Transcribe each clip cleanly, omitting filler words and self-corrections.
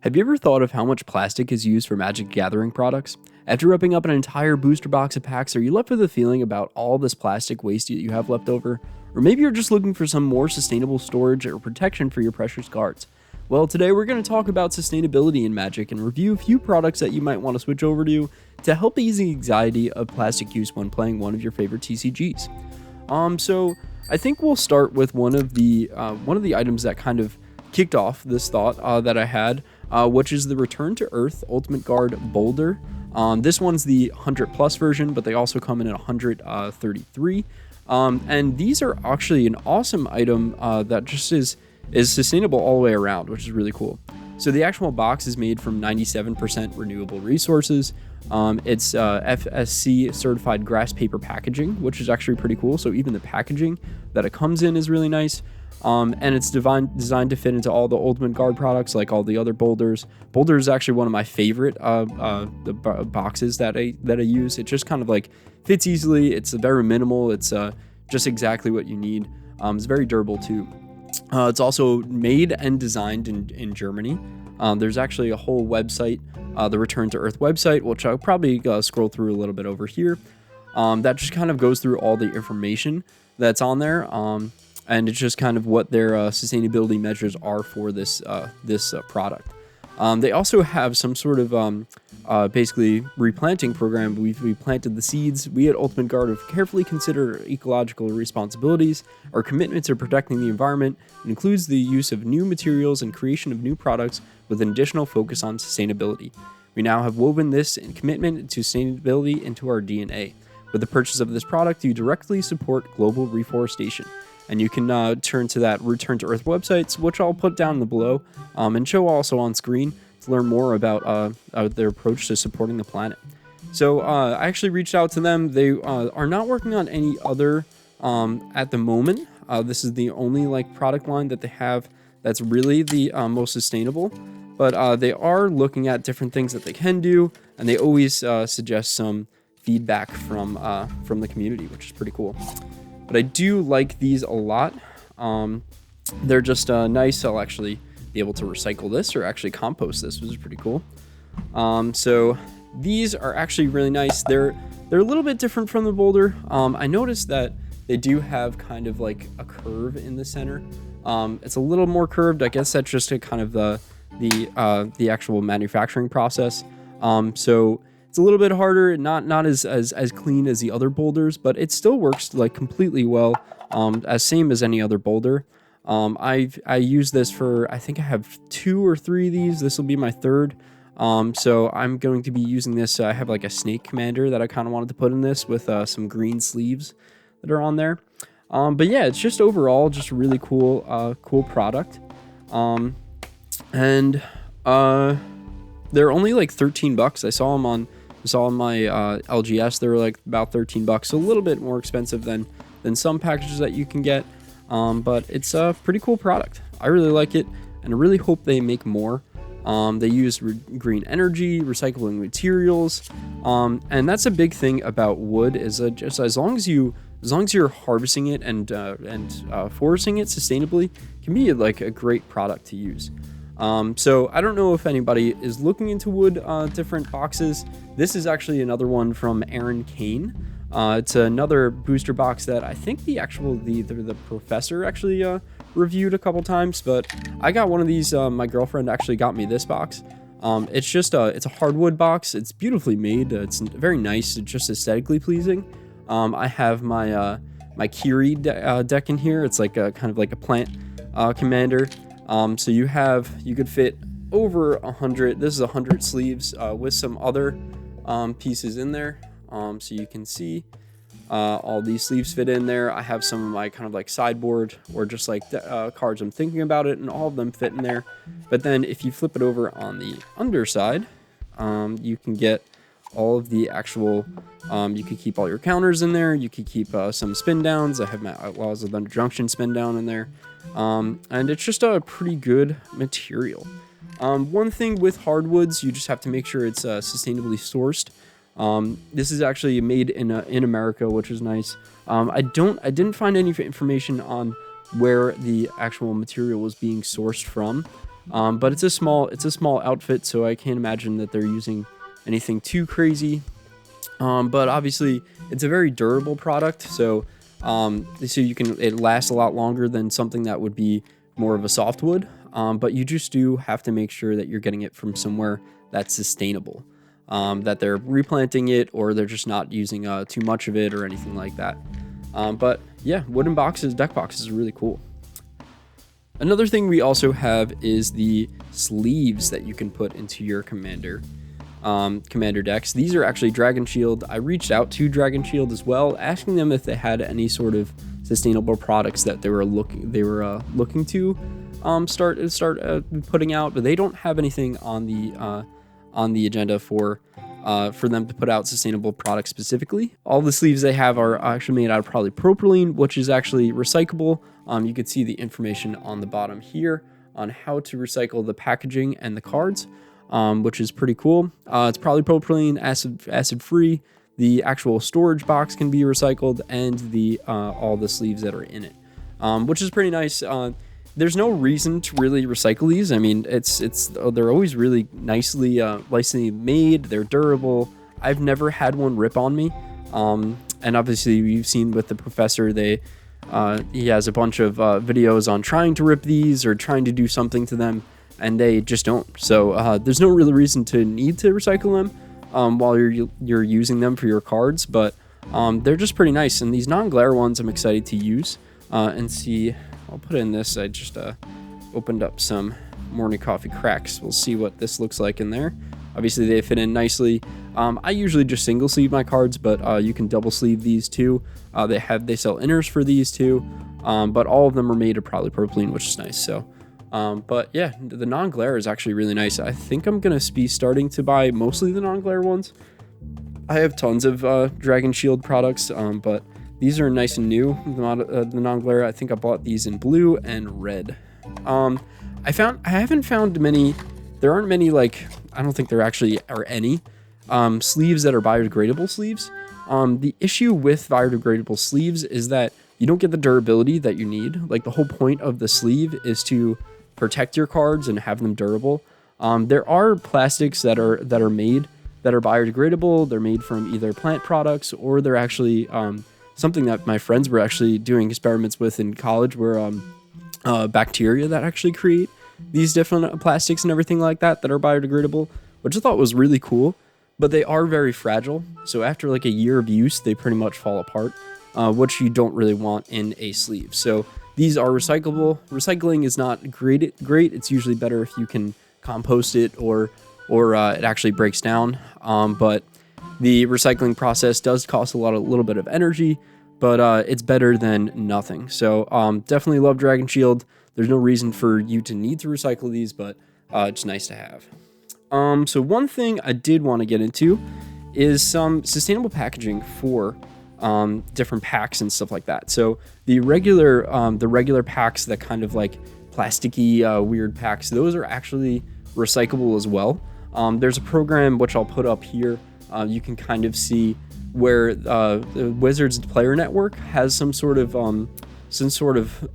Have you ever thought of how much plastic is used for Magic the Gathering products? After opening up an entire booster box of packs, are you left with a feeling about all this plastic waste that you have left over? Or maybe you're just looking for some more sustainable storage or protection for your precious cards. Well, today we're going to talk about sustainability in Magic and review a few products that you might want to switch over to help ease the anxiety of plastic use when playing one of your favorite TCGs. So I think we'll start with one of the items that kind of kicked off this thought that I had, which is the Return to Earth Ultimate Guard Boulder. This one's the 100 plus version, but they also come in at 133. And these are actually an awesome item that just is sustainable all the way around, which is really cool. So the actual box is made from 97% renewable resources. It's FSC certified grass paper packaging, which is actually pretty cool. So even the packaging that it comes in is really nice. And it's designed to fit into all the Ultimate Guard products, like all the other Boulders. Boulder is actually one of my favorite boxes that I use. It just kind of like fits easily. It's very minimal. It's just exactly what you need. It's very durable too. It's also made and designed in Germany. There's actually a whole website, the Return to Earth website, which I'll probably scroll through a little bit over here. That just kind of goes through all the information that's on there. And it's just kind of what their sustainability measures are for this product. They also have some sort of basically replanting program. We planted the seeds. We at Ultimate Guard have carefully considered ecological responsibilities. Our commitment to protecting the environment includes the use of new materials and creation of new products with an additional focus on sustainability. We now have woven this commitment to sustainability into our DNA. With the purchase of this product, you directly support global reforestation. And you can turn to that Return to Earth websites, which I'll put down below and show also on screen to learn more about their approach to supporting the planet. So I actually reached out to them. They are not working on any other at the moment. This is the only product line that they have that's really the most sustainable. But they are looking at different things that they can do, and they always suggest some feedback from the community, which is pretty cool. But I do like these a lot. They're just nice. I'll actually be able to recycle this or actually compost this, which is pretty cool. So these are actually really nice. They're a little bit different from the Boulder. I noticed that they do have kind of like a curve in the center. It's a little more curved. I guess that's just a kind of the actual manufacturing process. So it's a little bit harder, not as clean as the other Boulders, but it still works completely well, as same as any other Boulder. I use this for, I think I have 2 or 3 of these. This will be my 3rd. So I'm going to be using this. I have a snake commander that I kind of wanted to put in this with some green sleeves that are on there. But yeah, it's just overall just a really cool product. And they're only $13. I saw them on my LGS. They were about $13, so a little bit more expensive than some packages that you can get. But it's a pretty cool product. I really like it, and I really hope they make more. They use green energy, recycling materials, and that's a big thing about wood. Is just as long as you're harvesting it and foresting it sustainably, it can be a great product to use. So I don't know if anybody is looking into wood different boxes. This is actually another one from Cain. It's another booster box that I think the professor actually reviewed a couple times, but I got one of these. My girlfriend actually got me this box. It's just it's a hardwood box. It's beautifully made. It's very nice. It's just aesthetically pleasing. I have my Kiri deck in here. It's kind of like a plant commander. So you could fit over 100. This is 100 sleeves with some other pieces in there. So you can see all these sleeves fit in there. I have some of my kind of sideboard or just cards I'm thinking about it, and all of them fit in there. But then if you flip it over on the underside, you can get all of the actual, you could keep all your counters in there. You could keep some spin downs. I have my Outlaws of the Junction spin down in there. And it's just a pretty good material. One thing with hardwoods, you just have to make sure it's sustainably sourced. This is actually made in America, which is nice. I didn't find any information on where the actual material was being sourced from. But it's a small outfit, so I can't imagine that they're using anything too crazy. But obviously it's a very durable product, so it lasts a lot longer than something that would be more of a softwood. But you just do have to make sure that you're getting it from somewhere that's sustainable, that they're replanting it, or they're just not using too much of it or anything like that. But yeah, wooden boxes, deck boxes are really cool. Another thing we also have is the sleeves that you can put into your commander decks. These are actually Dragon Shield. I reached out to Dragon Shield as well, asking them if they had any sort of sustainable products that they were looking to start putting out, but they don't have anything on the agenda for them to put out sustainable products specifically. All the sleeves they have are actually made out of polypropylene, which is actually recyclable. You can see the information on the bottom here on how to recycle the packaging and the cards, which is pretty cool. It's polypropylene, acid free. The actual storage box can be recycled, and all the sleeves that are in it, which is pretty nice. There's no reason to really recycle these. I mean, they're always really nicely made. They're durable. I've never had one rip on me. And obviously you've seen with the professor, he has a bunch of videos on trying to rip these or trying to do something to them, and they just don't. So there's no real reason to need to recycle them while you're using them for your cards, but they're just pretty nice. And these non-glare ones I'm excited to use and see. I'll put in this. I just opened up some morning coffee cracks. We'll see what this looks like in there. Obviously they fit in nicely. I usually just single sleeve my cards, but you can double sleeve these too. They sell inners for these too, but all of them are made of polypropylene, which is nice. So, but yeah, the non-glare is actually really nice. I think I'm gonna be starting to buy mostly the non-glare ones. I have tons of Dragon Shield products, but these are nice and new. The non-glare, I think I bought these in blue and red. I haven't found many. There aren't many, I don't think there actually are any sleeves that are biodegradable sleeves. The issue with biodegradable sleeves is that you don't get the durability that you need. Like, the whole point of the sleeve is to protect your cards and have them durable. There are plastics that are made that are biodegradable. They're made from either plant products, or they're actually something that my friends were actually doing experiments with in college, where bacteria that actually create these different plastics and everything like that are biodegradable, which I thought was really cool. But they are very fragile, so after a year of use, they pretty much fall apart, which you don't really want in a sleeve. So these are recyclable. Recycling is not great. It's usually better if you can compost it, or it actually breaks down. But the recycling process does cost a little bit of energy, but it's better than nothing. So definitely love Dragon Shield. There's no reason for you to need to recycle these, but it's nice to have. So one thing I did want to get into is some sustainable packaging for different packs and stuff like that. So the regular packs, that kind of plasticky weird packs, those are actually recyclable as well. There's a program which I'll put up here. You can kind of see where the Wizards Player Network has some sort of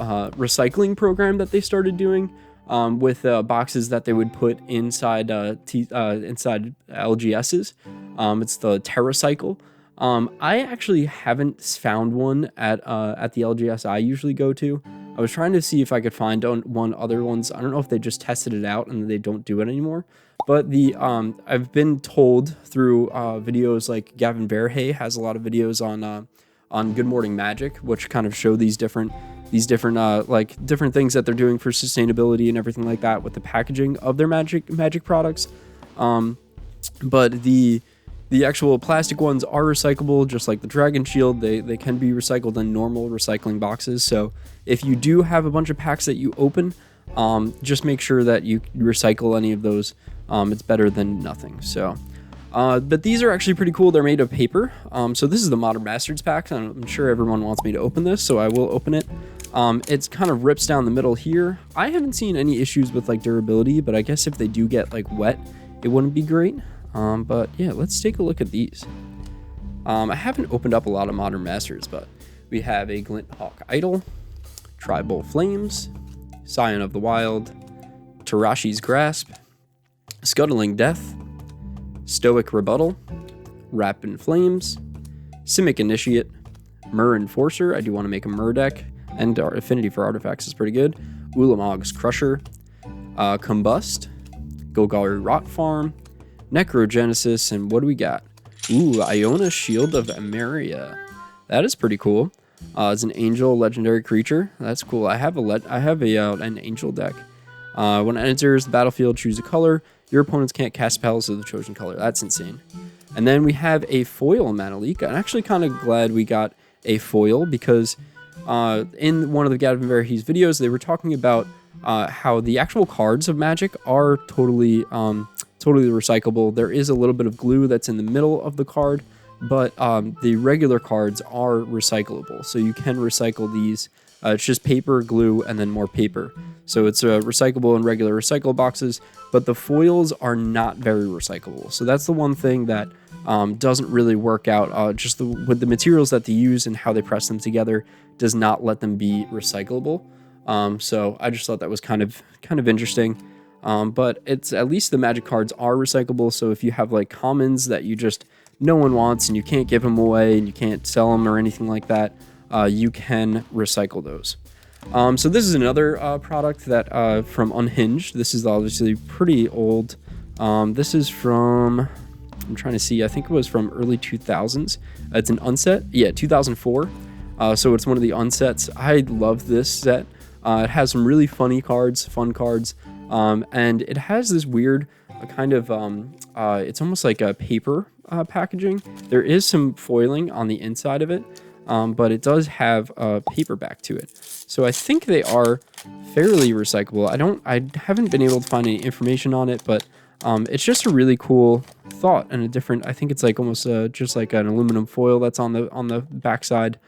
recycling program that they started doing with boxes that they would put inside LGSs. It's the Terracycle. I actually haven't found one at the LGS I usually go to. I was trying to see if I could find other ones. I don't know if they just tested it out and they don't do it anymore. But I've been told through videos like Gavin Verhey has a lot of videos on Good Morning Magic, which kind of show these different things that they're doing for sustainability and everything like that with the packaging of their magic products. But the actual plastic ones are recyclable, just like the Dragon Shield. They can be recycled in normal recycling boxes. So if you do have a bunch of packs that you open, just make sure that you recycle any of those. It's better than nothing. So, but these are actually pretty cool. They're made of paper. So this is the Modern Bastards pack. I'm sure everyone wants me to open this, so I will open it. It's kind of rips down the middle here. I haven't seen any issues with durability, but I guess if they do get wet, it wouldn't be great. But yeah, let's take a look at these. I haven't opened up a lot of Modern Masters, but we have a Glint Hawk Idol, Tribal Flames, Scion of the Wild, Tarashi's Grasp, Scuttling Death, Stoic Rebuttal, Wrap in Flames, Simic Initiate, Myrrh Enforcer. I do want to make a Myrrh deck, and our Affinity for Artifacts is pretty good. Ulamog's Crusher, Combust, Golgari Rot Farm, Necrogenesis, and what do we got? Ooh, Iona Shield of Emeria. That is pretty cool. It's an angel legendary creature. That's cool. I have an angel deck. When it enters the battlefield, choose a color. Your opponents can't cast spells of the chosen color. That's insane. And then we have a foil Manalika. I'm actually kind of glad we got a foil because in one of the Gavin Verhey's videos, they were talking about how the actual cards of Magic are totally recyclable. There is a little bit of glue that's in the middle of the card, but the regular cards are recyclable. So you can recycle these. It's just paper, glue, and then more paper. So it's recyclable in regular recycle boxes, but the foils are not very recyclable. So that's the one thing that doesn't really work out. With the materials that they use and how they press them together does not let them be recyclable. So I just thought that was kind of interesting. But it's at least the Magic cards are recyclable. So if you have like commons that no one wants and you can't give them away and you can't sell them or anything like that, you can recycle those. So this is another product that from Unhinged. This is obviously pretty old. This is from, I'm trying to see, I think it was from early 2000s. It's an unset, yeah, 2004. So it's one of the unsets. I love this set. It has some really fun cards, and it has this weird kind of, it's almost like a paper packaging. There is some foiling on the inside of it, but it does have a paperback to it. So I think they are fairly recyclable. I haven't been able to find any information on it, but it's just a really cool thought and a different, I think it's like almost just like an aluminum foil that's on the backside.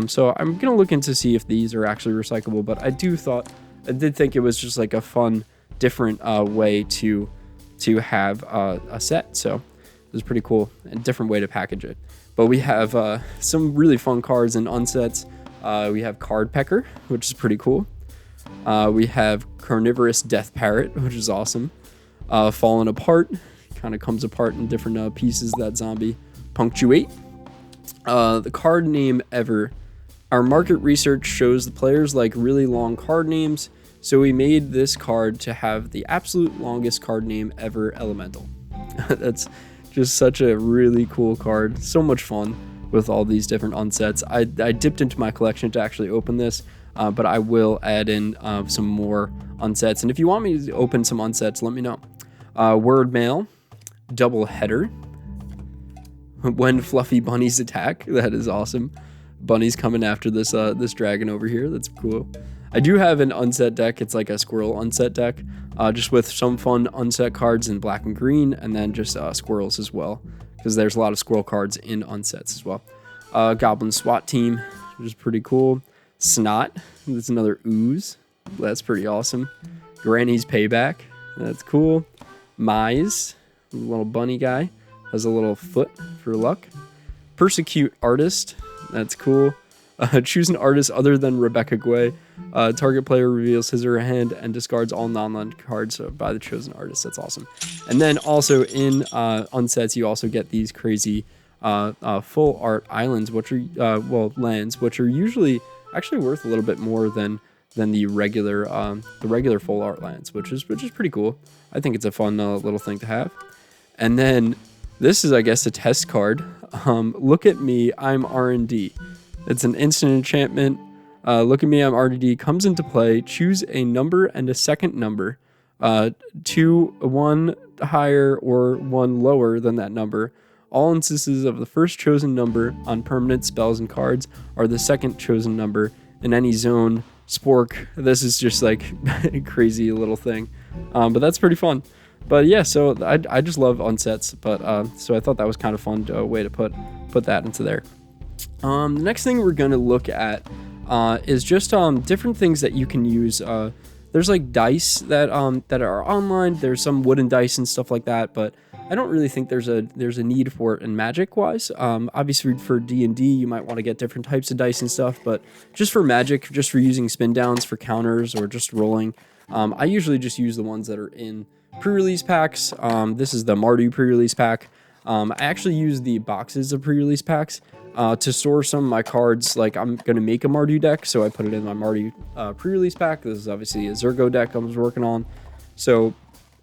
So I'm going to look into see if these are actually recyclable, but I did think it was just like a fun, different way to have a set. So it was pretty cool and different way to package it. But we have some really fun cards and unsets. We have Card Pecker, which is pretty cool. We have Carnivorous Death Parrot, which is awesome. Fallen Apart, kind of comes apart in different pieces, that zombie. Punctuate. The card name ever. Our market research shows the players like really long card names, so we made this card to have the absolute longest card name ever, Elemental. That's just such a really cool card. So much fun with all these different unsets. I dipped into my collection to actually open this, but I will add in some more unsets. And if you want me to open some unsets, let me know. Word Mail, Double Header, When Fluffy Bunnies Attack. That is awesome. Bunnies coming after this dragon over here. That's cool. I do have an unset deck. It's like a squirrel unset deck, just with some fun unset cards in black and green, and then just squirrels as well, because there's a lot of squirrel cards in unsets as well. Goblin SWAT Team, which is pretty cool. Snot, that's another ooze. That's pretty awesome. Granny's Payback, that's cool. Mize, little bunny guy, has a little foot for luck. Persecute Artist, that's cool. Choose an artist other than Rebecca Guay. Target player reveals his or her hand and discards all non-land cards by the chosen artist. That's awesome. And then also in unsets, you also get these crazy full art islands, which are lands, which are usually actually worth a little bit more than the regular full art lands, which is pretty cool. I think it's a fun little thing to have. And then this is, I guess, a test card. Look at me, I'm R&D. It's an instant enchantment. Look at me, I'm RDD. Comes into play. Choose a number and a second number. 1 higher or 1 lower than that number. All instances of the first chosen number on permanent spells and cards are the second chosen number in any zone. Spork. This is just like a crazy little thing. But that's pretty fun. But yeah, so I just love unsets. But so I thought that was kind of fun way to put that into there. The next thing we're going to look at is just different things that you can use. There's like dice that are online. There's some wooden dice and stuff like that, but I don't really think there's a need for it in Magic wise. Obviously for D&D you might want to get different types of dice and stuff, but just for Magic, just for using spin downs for counters or just rolling, I usually just use the ones that are in pre-release packs. This is the Mardu pre-release pack. I actually use the boxes of pre-release packs to store some of my cards. Like, I'm going to make a Mardu deck, so I put it in my Mardu pre-release pack. This is obviously a Zergo deck I was working on. So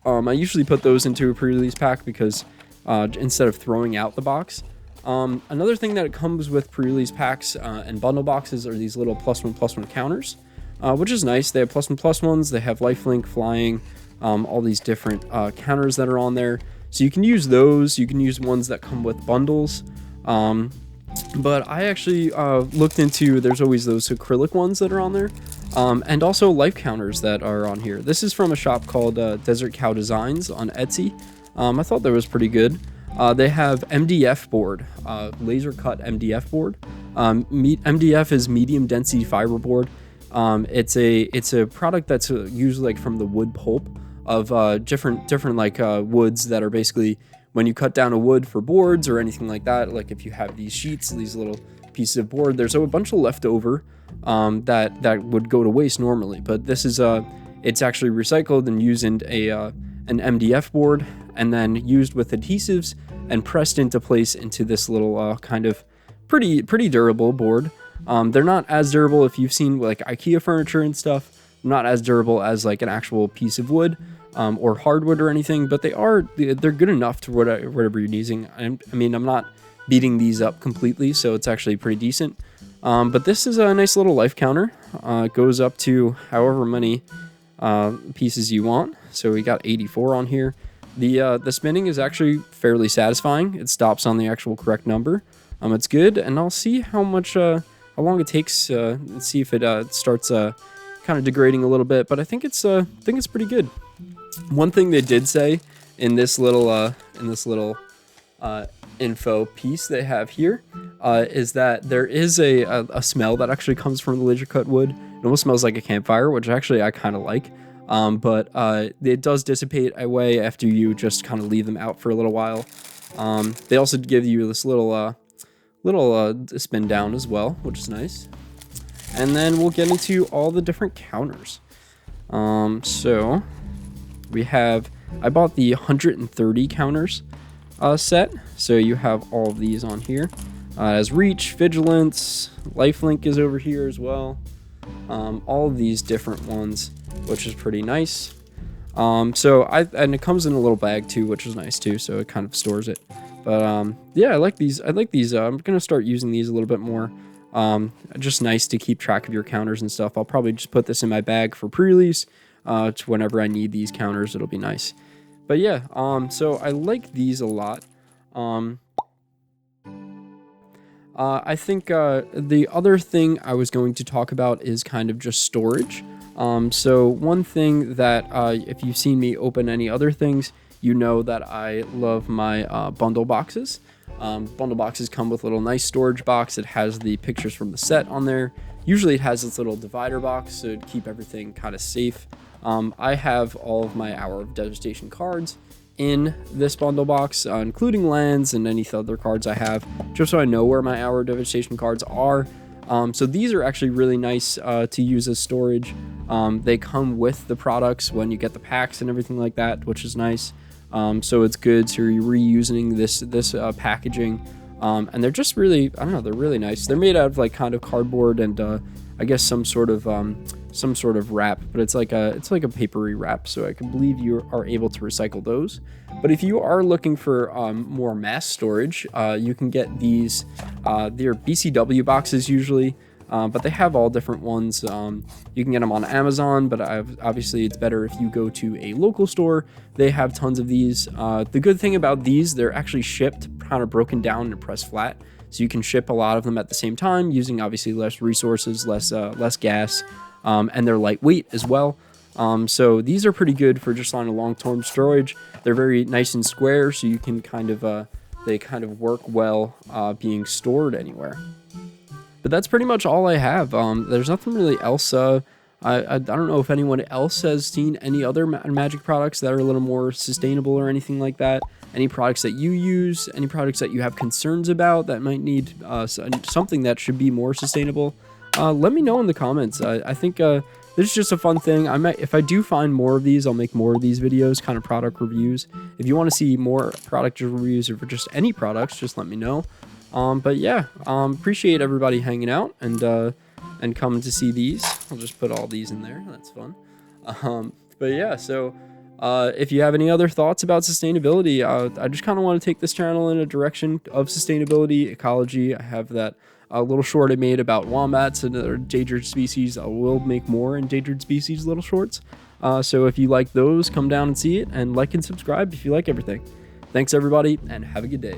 I usually put those into a pre-release pack because instead of throwing out the box. Another thing that comes with pre-release packs and bundle boxes are these little +1/+1 counters, which is nice. They have +1/+1s, they have lifelink, flying, all these different counters that are on there. So you can use those. You can use ones that come with bundles. But I actually looked into, there's always those acrylic ones that are on there. And also life counters that are on here. This is from a shop called Desert Cow Designs on Etsy. I thought that was pretty good. They have MDF board, laser cut MDF board. MDF is medium density fiber board. It's a product that's usually like from the wood pulp of different like woods that are basically, when you cut down a wood for boards or anything like that, like if you have these sheets, these little pieces of board, there's a bunch of leftover that would go to waste normally. But this is it's actually recycled and used in an MDF board, and then used with adhesives and pressed into place into this little kind of pretty durable board. They're not as durable if you've seen like IKEA furniture and stuff. Not as durable as like an actual piece of wood or hardwood or anything, but they're good enough to whatever you're using. I mean, I'm not beating these up completely, so it's actually pretty decent. But this is a nice little life counter. It goes up to however many pieces you want. So we got 84 on here. The spinning is actually fairly satisfying. It stops on the actual correct number. It's good, and I'll see how long it takes. And see if it starts kind of degrading a little bit. But I think it's pretty good. One thing they did say in this little info piece they have here is that there is a smell that actually comes from the laser cut wood. It almost smells like a campfire, which actually I kind of like. But it does dissipate away after you just kind of leave them out for a little while. They also give you this little spin down as well, which is nice. And then we'll get into all the different counters. So we have, I bought the 130 counters set. So you have all of these on here. As reach, vigilance, lifelink is over here as well. All of these different ones, which is pretty nice. And it comes in a little bag too, which is nice too. So it kind of stores it. But yeah, I like these. I'm gonna start using these a little bit more. Just nice to keep track of your counters and stuff. I'll probably just put this in my bag for pre-release. To whenever I need these counters, it'll be nice. But yeah, so I like these a lot. I think the other thing I was going to talk about is kind of just storage. So one thing that if you've seen me open any other things, you know that I love my bundle boxes. Bundle boxes come with a little nice storage box. It has the pictures from the set on there. Usually it has this little divider box so to keep everything kind of safe. I have all of my Hour of Devastation cards in this bundle box, including lands and any other cards I have, just so I know where my Hour of Devastation cards are. So these are actually really nice to use as storage. They come with the products when you get the packs and everything like that, which is nice. So it's good to reusing this packaging. And they're just really, I don't know, they're really nice. They're made out of like kind of cardboard and I guess some sort of wrap, but it's like a papery wrap. So I can believe you are able to recycle those. But if you are looking for more mass storage, you can get these. They're BCW boxes usually. But they have all different ones. You can get them on Amazon, but obviously it's better if you go to a local store. They have tons of these. The good thing about these, they're actually shipped kind of broken down and pressed flat. So you can ship a lot of them at the same time using obviously less resources, less gas, and they're lightweight as well. So these are pretty good for just on a long-term storage. They're very nice and square, so you can they kind of work well being stored anywhere. But that's pretty much all I have. There's nothing really else. I don't know if anyone else has seen any other Magic products that are a little more sustainable or anything like that. Any products that you use, any products that you have concerns about that might need something that should be more sustainable. Let me know in the comments. I think this this is just a fun thing. If I do find more of these, I'll make more of these videos, kind of product reviews. If you want to see more product reviews or for just any products, just let me know. But yeah, appreciate everybody hanging out and coming to see these. I'll just put all these in there. That's fun. But yeah, so if you have any other thoughts about sustainability, I just kind of want to take this channel in a direction of sustainability, ecology. I have that little short I made about wombats and other endangered species. I will make more endangered species little shorts. So if you like those, come down and see it, and like and subscribe if you like everything. Thanks everybody, and have a good day.